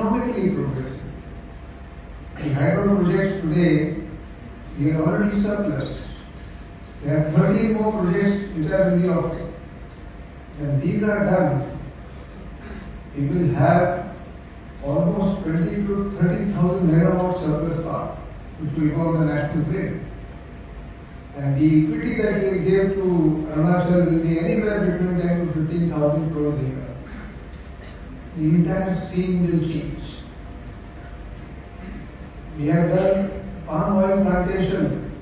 economically progressing. The hydro projects today, we are already surplus. There are 13 more projects which are in the offering. When these are done, we will have almost 20 to 30,000 megawatts surplus power, which will go on the national grid. And the equity that we will give to Arunachal will be anywhere between 10 to 15,000 crores a year. The entire scene will change. We have done palm oil plantation.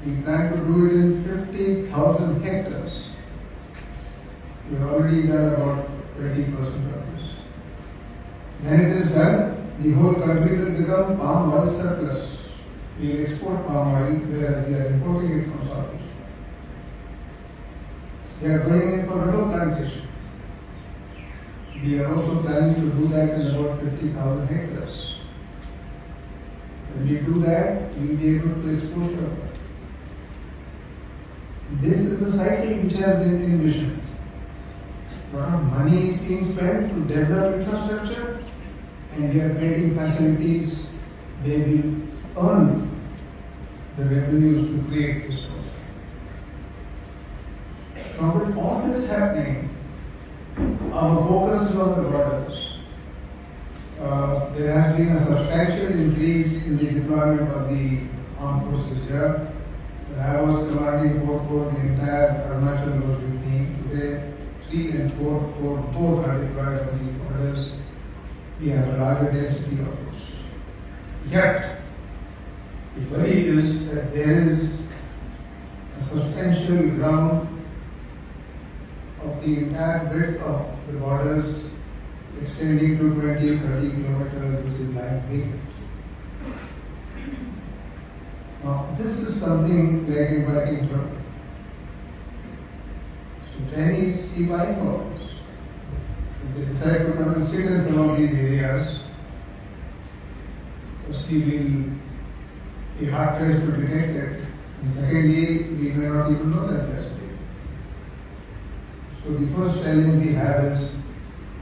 We plan to do it in 50,000 hectares. We have already done about 20% of this. When it is done, the whole country will become palm oil surplus. We will export palm oil, whereas we are importing it from South Asia. We are going in for rubber plantation. We are also planning to do that in about 50,000 hectares. When we do that, we will be able to export rubber. This is the cycle which has been envisioned. A lot of money is being spent to develop infrastructure, and we are creating facilities where we earn the revenues to create this growth. Now, with all this happening, our focus is on the borders. There has been a substantial increase in the deployment of the armed forces here. When I was commanding 4 Corps, the entire Arunachal was with me. Today, 3 and 4 Corps both are deployed on these borders. We have a larger density of those. Yet, the worry is that there is a substantial ground of the entire breadth of the borders extending to 20, 30 kilometers, which is lying vacant. Now, this is something like inviting trouble. So Chinese keep eyeing for this. If they decide to come and sit in some of these areas, firstly we will be hard pressed to detect it, and secondly, we may not even know that they are sitting. So the first challenge we have is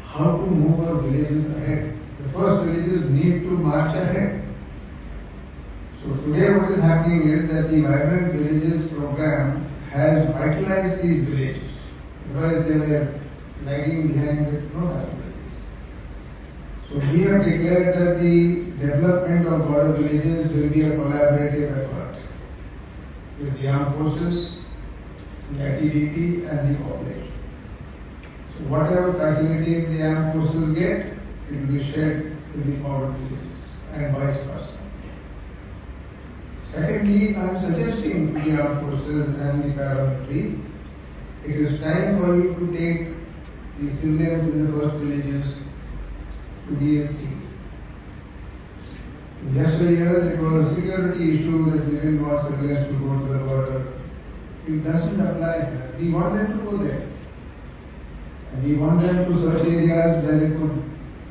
how to move our villages ahead. The first villages need to march ahead. So today what is happening is that the Vibrant Villages program has vitalized these villages, because they were lagging behind with no facilities. So we have declared that the development of border villages will be a collaborative effort with the armed forces, the activity and the population. So whatever facilities the armed forces get, it will be shared with the border villages and vice versa. Secondly, I am suggesting to the armed forces and the paramilitary, it is time for you to take the civilians in the first villages to DLC. Yesterday it was a security issue that we didn't want civilians to go to the border. It doesn't apply here. We want them to go there. And we want them to search areas where they could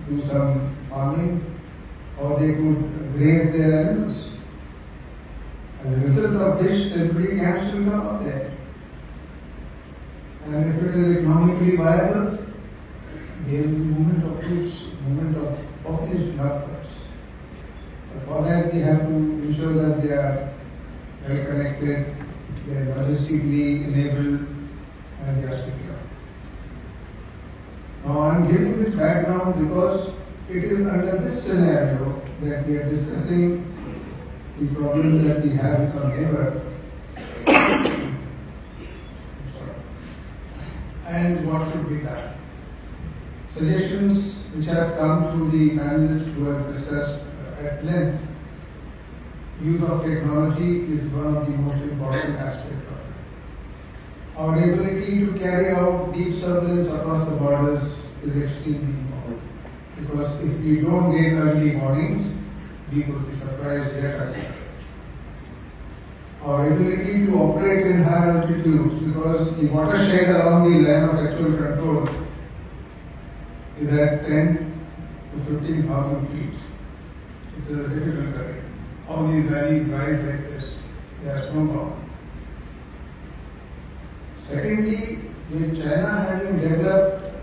do some farming or they could graze their animals. As a result of which, temporary camps will come up there. And if it is economically viable, there will be movement of troops, movement of population upwards. But for that, we have to ensure that they are well connected, they are logistically enabled, and they are secure. Now, I am giving this background because it is under this scenario that we are discussing the problems that we have with our neighbor and what should be done. Suggestions which have come through the panelists who have discussed at length. Use of technology is one of the most important aspects of it. Our ability to carry out deep surveillance across the borders is extremely important, because if we don't get early warnings, we could be surprised yet again. Our ability to operate in higher altitudes, because the watershed along the line of actual control is at 10 to 15,000 feet. It is a difficult terrain. All these valleys rise like this, they are snowbound. Secondly, with China having developed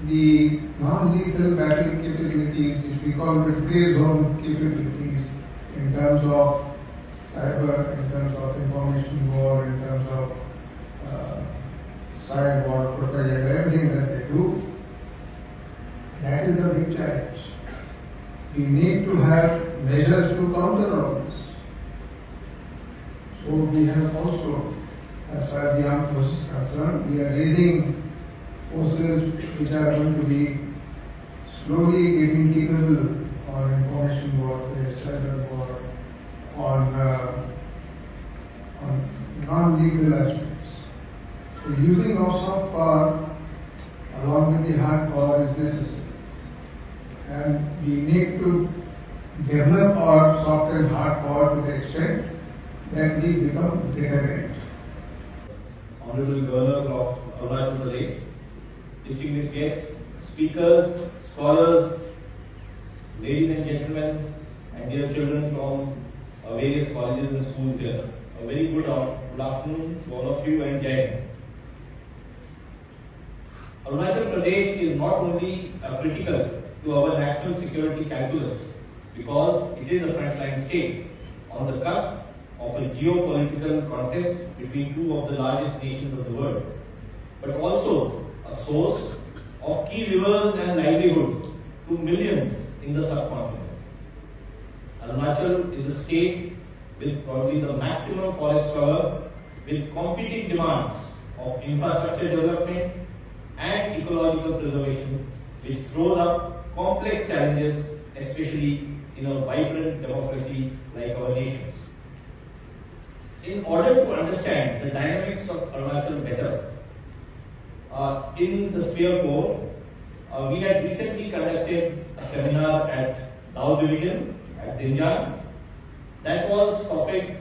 the non-lethal battle capabilities, which we call the grey zone capabilities, in terms of cyber, in terms of information war, in terms of cyber war, propaganda, everything that they do, that is a big challenge. We need to have measures to counter all this. So we have also, as far as the armed forces is concerned, we are raising forces which are going to be slowly getting capable on information warfare, cyber war, on non-lethal aspects. So using of soft power along with the hard power is necessary. And we need to develop our soft and hard power to the extent that we become deterrent. Honorable Governor of Arunachal Pradesh, distinguished guests, speakers, scholars, ladies and gentlemen, and dear children from various colleges and schools here. A very good afternoon to all of you and Jai Hind. Arunachal Pradesh is not only critical to our national security calculus because it is a frontline state on the cusp of a geopolitical contest between two of the largest nations of the world, but also a source of key rivers and livelihood to millions in the subcontinent. Arunachal is a state with probably the maximum forest cover, with competing demands of infrastructure development and ecological preservation, which throws up complex challenges, especially in a vibrant democracy like our nation's. In order to understand the dynamics of Arunachal better, in the Spear Corps, we had recently conducted a seminar at Dao Division at Dinjan that was topic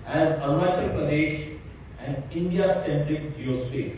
as Arunachal Pradesh and India-centric geospace.